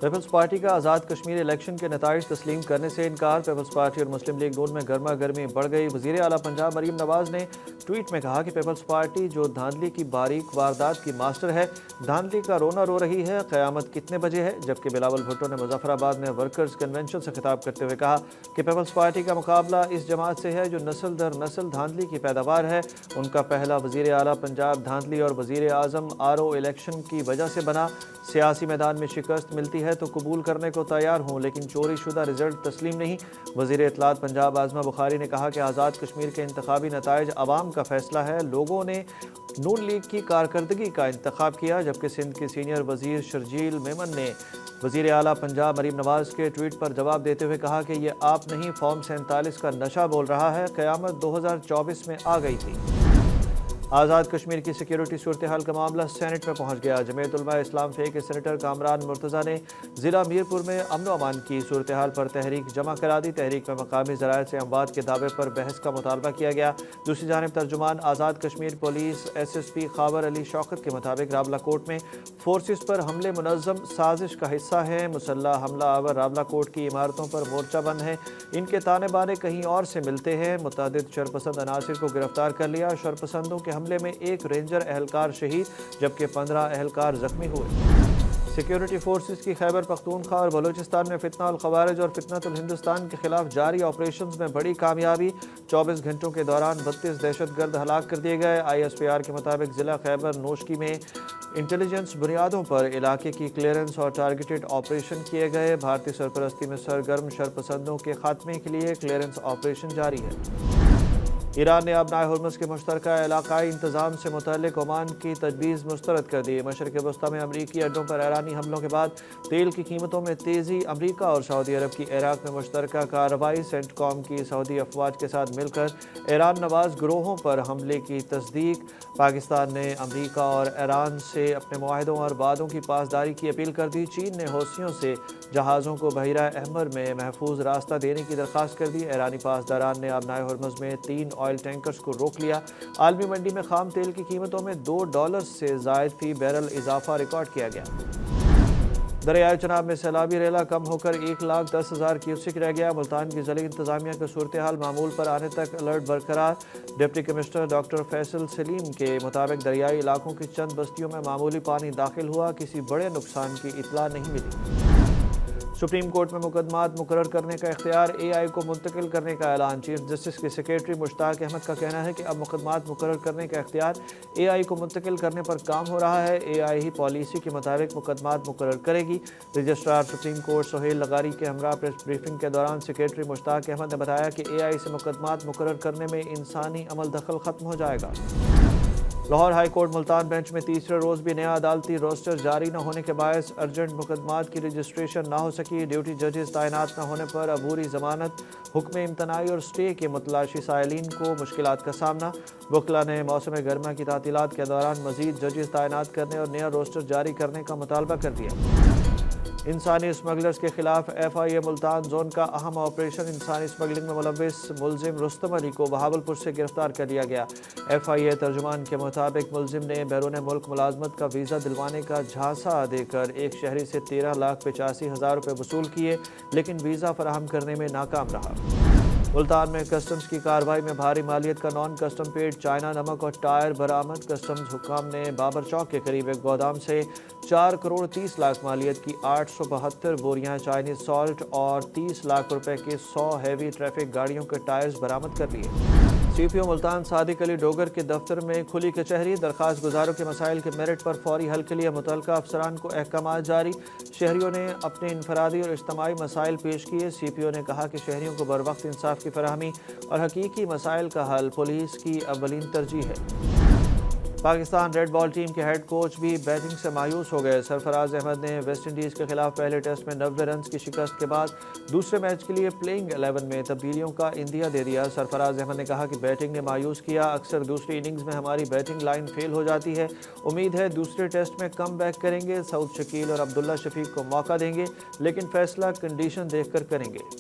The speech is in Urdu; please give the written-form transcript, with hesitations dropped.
پیپلز پارٹی کا آزاد کشمیر الیکشن کے نتائج تسلیم کرنے سے انکار۔ پیپلز پارٹی اور مسلم لیگ نون میں گرما گرمی بڑھ گئی۔ وزیر اعلیٰ پنجاب مریم نواز نے ٹویٹ میں کہا کہ پیپلز پارٹی جو دھاندلی کی باریک واردات کی ماسٹر ہے، دھاندلی کا رونا رو رہی ہے۔ قیامت کتنے بجے ہے؟ جبکہ بلاول بھٹو نے مظفر آباد میں ورکرز کنونشن سے خطاب کرتے ہوئے کہا کہ پیپلز پارٹی کا مقابلہ اس جماعت سے ہے جو نسل در نسل دھاندلی کی پیداوار ہے۔ ان کا پہلا وزیر اعلیٰ پنجاب دھاندلی اور وزیر اعظم RO الیکشن کی وجہ سے بنا۔ سیاسی میدان میں شکست ملتی ہے تو قبول کرنے کو تیار ہوں، لیکن چوری شدہ رزلٹ تسلیم نہیں۔ وزیر اطلاعات پنجاب عاصمہ بخاری نے کہا کہ آزاد کشمیر کے انتخابی نتائج عوام کا فیصلہ ہے۔ لوگوں نے نون لیگ کی کارکردگی کا انتخاب کیا، جبکہ سندھ کے سینئر وزیر شرجیل میمن نے وزیر اعلیٰ پنجاب مریم نواز کے ٹویٹ پر جواب دیتے ہوئے کہا کہ یہ آپ نہیں، فارم 47 کا نشہ بول رہا ہے۔ قیامت 2024 میں آ گئی تھی۔ آزاد کشمیر کی سیکیورٹی صورتحال کا معاملہ سینٹ میں پہنچ گیا۔ جمعیت علماء اسلام فے کے سینیٹر کامران مرتضیٰ نے ضلع میرپور میں امن و امان کی صورتحال پر تحریک جمع کرا دی۔ تحریک میں مقامی ذرائع سے اموات کے دعوے پر بحث کا مطالبہ کیا گیا۔ دوسری جانب ترجمان آزاد کشمیر پولیس SSP خاور علی شوکت کے مطابق راولہ کوٹ میں فورسز پر حملے منظم سازش کا حصہ ہیں۔ مسلح حملہ آور راولہ کوٹ کی عمارتوں پر مورچہ بند ہیں، ان کے تانے بانے کہیں اور سے ملتے ہیں۔ متعدد شرپسند عناصر کو گرفتار کر لیا۔ شرپسندوں کے حملے میں ایک رینجر اہلکار شہید جبکہ 15 اہلکار زخمی ہوئے۔ سیکیورٹی فورسز کی خیبر پختونخوا اور بلوچستان میں فتنہ الخوارج اور فتنۃ الہندوستان کے خلاف جاری آپریشنز میں بڑی کامیابی۔ 24 گھنٹوں کے دوران 32 دہشت گرد ہلاک کر دیے گئے۔ ISPR کے مطابق ضلع خیبر نوشکی میں انٹیلیجنس بنیادوں پر علاقے کی کلیئرنس اور ٹارگیٹڈ آپریشن کیے گئے۔ بھارتی سرپرستی میں سرگرم شرپسندوں کے خاتمے کے لیے کلیئرنس آپریشن جاری ہے۔ ایران نے اب ہرمز کے مشترکہ علاقائی انتظام سے متعلق عمان کی تجویز مسترد کر دی۔ مشرق وسطی میں امریکی اڈوں پر ایرانی حملوں کے بعد تیل کی قیمتوں میں تیزی۔ امریکہ اور سعودی عرب کی عراق میں مشترکہ کارروائی۔ سینٹ کام کی سعودی افواج کے ساتھ مل کر ایران نواز گروہوں پر حملے کی تصدیق۔ پاکستان نے امریکہ اور ایران سے اپنے معاہدوں اور وعدوں کی پاسداری کی اپیل کر دی۔ چین نے حوثیوں سے جہازوں کو بحیرہ احمر میں محفوظ راستہ دینے کی درخواست کر دی۔ ایرانی پاسداران نے آبنائے ہرمز میں 3 آئل ٹینکرز کو روک لیا۔ عالمی منڈی میں خام تیل کی قیمتوں میں $2 سے زائد فی بیرل اضافہ ریکارڈ کیا گیا۔ دریائے چناب میں سیلابی ریلا کم ہو کر 1,10,000 کیوسک رہ گیا۔ ملتان کی ضلعی انتظامیہ کی صورتحال معمول پر آنے تک الرٹ برقرار۔ ڈپٹی کمشنر ڈاکٹر فیصل سلیم کے مطابق دریائی علاقوں کی چند بستیوں میں معمولی پانی داخل ہوا، کسی بڑے نقصان کی اطلاع نہیں ملی۔ سپریم کورٹ میں مقدمات مقرر کرنے کا اختیار AI کو منتقل کرنے کا اعلان۔ چیف جسٹس کے سیکریٹری مشتاق احمد کا کہنا ہے کہ اب مقدمات مقرر کرنے کا اختیار AI کو منتقل کرنے پر کام ہو رہا ہے۔ AI ہی پالیسی کے مطابق مقدمات مقرر کرے گی۔ رجسٹرار سپریم کورٹ سہیل لغاری کے ہمراہ پریس بریفنگ کے دوران سیکریٹری مشتاق احمد نے بتایا کہ AI سے مقدمات مقرر کرنے میں انسانی عمل دخل ختم ہو جائے گا۔ Lahore high court Multan bench میں تیسرے روز بھی نیا عدالتی روسٹر جاری نہ ہونے کے باعث ارجنٹ مقدمات کی رجسٹریشن نہ ہو سکی۔ ڈیوٹی ججز تعینات نہ ہونے پر عبوری ضمانت، حکم امتناعی اور سٹے کے متلاشی سائلین کو مشکلات کا سامنا۔ وکلاء نے موسم گرما کی تعطیلات کے دوران مزید ججز تعینات کرنے اور نیا روسٹر جاری کرنے کا مطالبہ کر دیا۔ انسانی اسمگلرز کے خلاف FIA ملتان زون کا اہم آپریشن۔ انسانی اسمگلنگ میں ملوث ملزم رستم علی کو بہاولپور سے گرفتار کر لیا گیا۔ FIA ترجمان کے مطابق ملزم نے بیرون ملک ملازمت کا ویزا دلوانے کا جھانسا دے کر ایک شہری سے 13,85,000 روپے وصول کیے، لیکن ویزا فراہم کرنے میں ناکام رہا۔ ملتان میں کسٹمز کی کارروائی میں بھاری مالیت کا نان کسٹم پیڈ چائنا نمک اور ٹائر برآمد۔ کسٹمز حکام نے بابر چوک کے قریب ایک گودام سے 4,30,00,000 مالیت کی 872 بوریاں چائنیز سالٹ اور 30 لاکھ روپے کے 100 ہیوی ٹریفک گاڑیوں کے ٹائرز برآمد کر لیے۔ CPO ملتان صادق علی ڈوگر کے دفتر میں کھلی کچہری۔ درخواست گزاروں کے مسائل کے میرٹ پر فوری حل کے لیے متعلقہ افسران کو احکامات جاری۔ شہریوں نے اپنے انفرادی اور اجتماعی مسائل پیش کیے۔ CPO نے کہا کہ شہریوں کو بروقت انصاف کی فراہمی اور حقیقی مسائل کا حل پولیس کی اولین ترجیح ہے۔ پاکستان ریڈ بال ٹیم کے ہیڈ کوچ بھی بیٹنگ سے مایوس ہو گئے۔ سرفراز احمد نے ویسٹ انڈیز کے خلاف پہلے ٹیسٹ میں 90 رنز کی شکست کے بعد دوسرے میچ کے لیے پلئنگ 11 میں تبدیلیوں کا عندیہ دے دیا۔ سرفراز احمد نے کہا کہ بیٹنگ نے مایوس کیا، اکثر دوسری اننگز میں ہماری بیٹنگ لائن فیل ہو جاتی ہے۔ امید ہے دوسرے ٹیسٹ میں کم بیک کریں گے، سعود شکیل اور عبداللہ شفیق کو موقع دیں گے، لیکن فیصلہ کنڈیشن دیکھ کر کریں گے۔